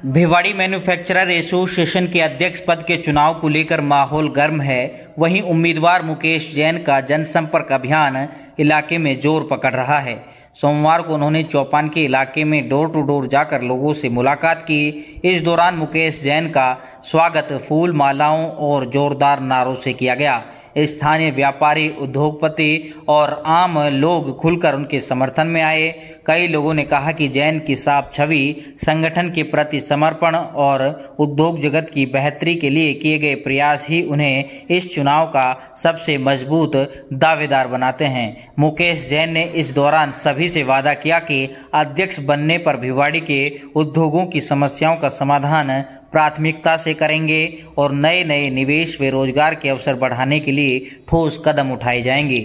Bhiwadi manufacturer association के अध्यक्ष पद के चुनाव को लेकर माहौल गर्म है। वहीं उम्मीदवार मुकेश जैन का जनसंपर्क अभियान इलाके में जोर पकड़ रहा है। सोमवार को उन्होंने चौपान के इलाके में डोर टू डोर जाकर लोगों से मुलाकात की। इस दौरान मुकेश जैन का स्वागत फूल मालाओं और जोरदार नारों से किया गया। स्थानीय व्यापारी, उद्योगपति और आम लोग खुलकर उनके समर्थन में आए। कई लोगों ने कहा कि जैन की साफ छवि, संगठन के प्रति समर्पण और उद्योग जगत की बेहतरी के लिए किए गए प्रयास ही उन्हें इस चुनाव का सबसे मजबूत दावेदार बनाते हैं। मुकेश जैन ने इस दौरान सभी से वादा किया कि अध्यक्ष बनने पर भिवाड़ी के उद्योगों की समस्याओं का समाधान प्राथमिकता से करेंगे और नए नए निवेश व रोजगार के अवसर बढ़ाने के लिए ठोस कदम उठाए जाएंगे।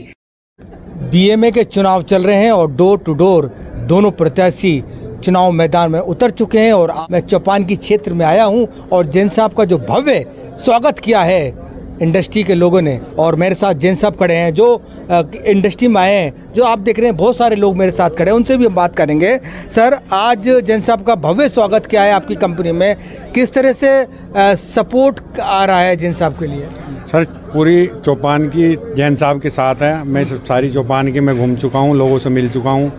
बीएमए के चुनाव चल रहे हैं और डोर टू डोर दोनों प्रत्याशी चुनाव मैदान में उतर चुके हैं और मैं चौपान की क्षेत्र में आया हूं और जैन साहब का जो भव्य स्वागत किया है इंडस्ट्री के लोगों ने, और मेरे साथ जैन साहब खड़े हैं जो इंडस्ट्री में आए हैं, जो आप देख रहे हैं बहुत सारे लोग मेरे साथ खड़े हैं, उनसे भी हम बात करेंगे। सर, आज जैन साहब का भव्य स्वागत किया है आपकी कंपनी में, किस तरह से सपोर्ट आ रहा है जैन साहब के लिए? सर, पूरी चौपान की जैन साहब के साथ है। मैं सारी चौपान की मैं घूम चुका हूँ, लोगों से मिल चुका हूँ।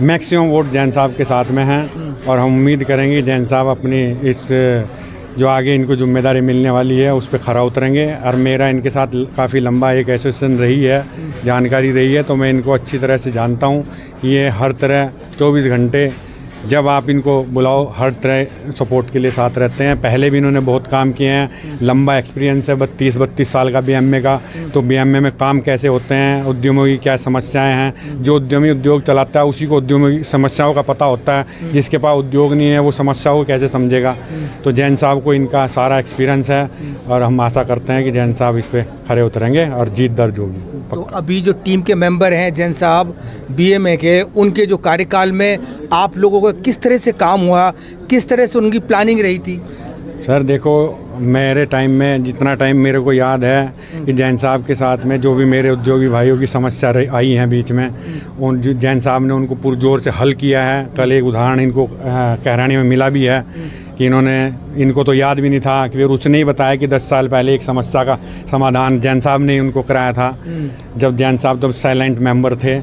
मैक्सिमम वोट जैन साहब के साथ में हैं और हम उम्मीद करेंगे जैन साहब अपनी इस जो आगे इनको जिम्मेदारी मिलने वाली है उस पर खरा उतरेंगे। और मेरा इनके साथ काफ़ी लंबा एक एसोसिएशन रही है, जानकारी रही है, तो मैं इनको अच्छी तरह से जानता हूँ कि ये हर तरह 24 घंटे जब आप इनको बुलाओ हर तरह सपोर्ट के लिए साथ रहते हैं। पहले भी इन्होंने बहुत काम किए हैं, लंबा एक्सपीरियंस है 32 साल का बीएमए का। तो बीएमए में काम कैसे होते हैं, उद्यमों की क्या समस्याएं हैं, जो उद्यमी उद्योग चलाता है उसी को उद्यमों की समस्याओं का पता होता है। जिसके पास उद्योग नहीं है वो समस्याओं को कैसे समझेगा। तो जैन साहब को इनका सारा एक्सपीरियंस है और हम आशा करते हैं कि जैन साहब इस पर खरे उतरेंगे और जीत दर्ज होगी। तो अभी जो टीम के मेंबर हैं जैन साहब बीएमए के, उनके जो कार्यकाल में आप लोगों को किस तरह से काम हुआ, किस तरह से उनकी प्लानिंग रही थी? सर देखो, मेरे टाइम में जितना टाइम मेरे को याद है कि जैन साहब के साथ में जो भी मेरे उद्योगी भाइयों की समस्या आई हैं बीच में, उन जैन साहब ने उनको पुरजोर से हल किया है। कल एक उदाहरण इनको कहरानी में मिला भी है कि इनको तो याद भी नहीं था कि उसने ही बताया कि 10 साल पहले एक समस्या का समाधान जैन साहब ने उनको कराया था। जब जैन साहब तो साइलेंट मेंबर थे,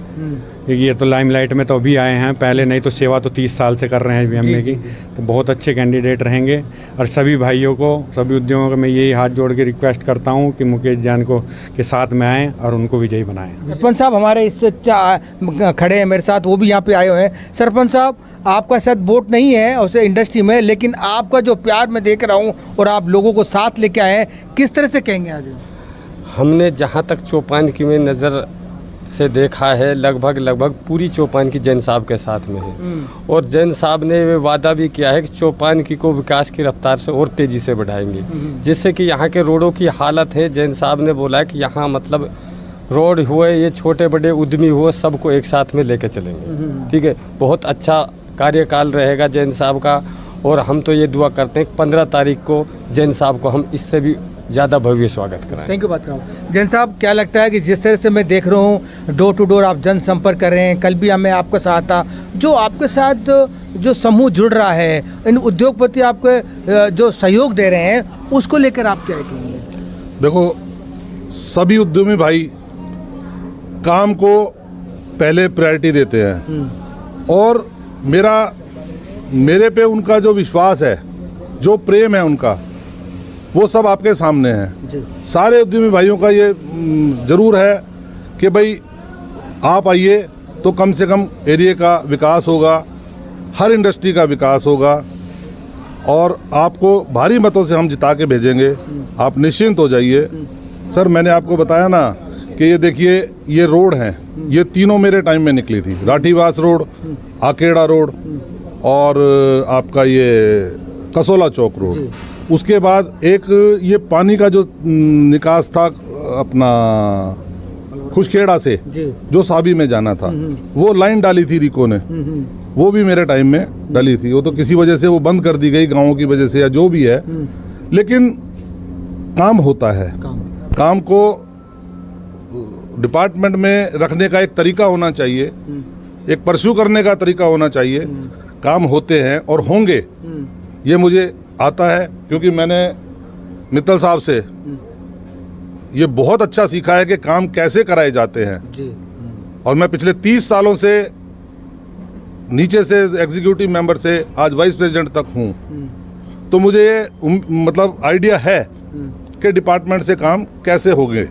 ये तो लाइमलाइट में तो अभी आए हैं, पहले नहीं तो सेवा तो 30 साल से कर रहे हैं बीएमए की। तो बहुत अच्छे कैंडिडेट रहेंगे और सभी भाइयों को, सभी उद्योगों को मैं यही हाथ जोड़ के रिक्वेस्ट करता हूं कि मुकेश जैन को के साथ में आएँ और उनको विजयी बनाएं। सरपंच साहब हमारे इस खड़े हैं मेरे साथ, वो भी यहाँ पे आए हुए हैं। सरपंच साहब, आपका शायद वोट नहीं है उसे इंडस्ट्री में, लेकिन आपका जो प्यार मैं देख रहा हूँ और आप लोगों को साथ लेके आए हैं, किस तरह से कहेंगे आज? हमने जहाँ तक चौपान की में नज़र से देखा है, लगभग पूरी चौपान की जैन साहब के साथ में है। और जैन साहब ने वादा भी किया है कि चौपान की को विकास की रफ्तार से और तेज़ी से बढ़ाएंगे, जिससे कि यहाँ के रोडों की हालत है। जैन साहब ने बोला है कि यहाँ मतलब रोड हुए, ये छोटे बड़े उद्यमी हुए, सबको एक साथ में लेके चलेंगे। ठीक है, बहुत अच्छा कार्यकाल रहेगा जैन साहब का। और हम तो ये दुआ करते हैं कि 15 तारीख को जैन साहब को हम इससे भी ज़्यादा भव्य स्वागत कराएं। Thank you. बात कराऊँ जैन साहब, क्या लगता है कि जिस तरह से मैं देख रहा हूँ डोर टू डोर आप जनसंपर्क कर रहे हैं, कल भी मैं आपके साथ था, जो आपके साथ जो समूह जुड़ रहा है, इन उद्योगपति आपके जो सहयोग दे रहे हैं, उसको लेकर आप क्या कहेंगे? देखो, सभी उद्यमी भाई काम को पहले प्रायोरिटी देते हैं और मेरे पे उनका जो विश्वास है, जो प्रेम है उनका, वो सब आपके सामने है। सारे उद्यमी भाइयों का ये जरूर है कि भाई आप आइए तो कम से कम एरिया का विकास होगा, हर इंडस्ट्री का विकास होगा और आपको भारी मतों से हम जिता के भेजेंगे। आप निश्चिंत हो जाइए। सर, मैंने आपको बताया ना कि ये देखिए, ये रोड हैं, ये तीनों मेरे टाइम में निकली थी। राठीवास रोड, आकेड़ा रोड और आपका ये कसोला चौक रोड। उसके बाद एक ये पानी का जो निकास था अपना खुशखेड़ा से जो साबी में जाना था, वो लाइन डाली थी रिको ने, वो भी मेरे टाइम में डाली थी। वो तो किसी वजह से वो बंद कर दी गई, गाँवों की वजह से या जो भी है, लेकिन काम होता है। काम को डिपार्टमेंट में रखने का एक तरीका होना चाहिए, एक परस्यू करने का तरीका होना चाहिए। काम होते हैं और होंगे। ये मुझे आता है, क्योंकि मैंने मित्तल साहब से ये बहुत अच्छा सीखा है कि काम कैसे कराए जाते हैं जी। और मैं पिछले 30 सालों से नीचे से एग्जीक्यूटिव मेंबर से आज वाइस प्रेसिडेंट तक हूँ, तो मुझे ये मतलब आइडिया है कि डिपार्टमेंट से काम कैसे होंगे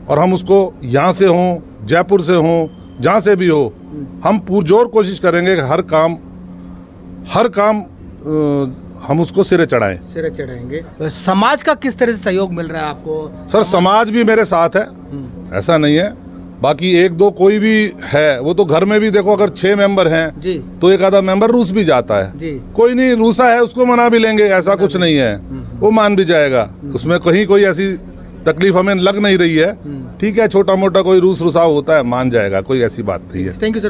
और हम उसको यहाँ से हों, जयपुर से हों, जहाँ से भी हो, हम पुरजोर कोशिश करेंगे कि हर काम हम उसको सिरे चढ़ाएंगे। समाज का किस तरह से सहयोग मिल रहा है आपको? सर समाज भी मेरे साथ है, ऐसा नहीं है। बाकी एक दो कोई भी है, वो तो घर में भी देखो, अगर 6 मेंबर हैं जी, तो एक आधा मेंबर रूस भी जाता है जी। कोई नहीं रूसा है उसको मना भी लेंगे, ऐसा कुछ नहीं है, वो मान भी जाएगा, उसमें कहीं कोई ऐसी तकलीफ हमें लग नहीं रही है। ठीक है, छोटा मोटा कोई रूस रुसाव होता है, मान जाएगा, कोई ऐसी बात नहीं है। Thank you sir.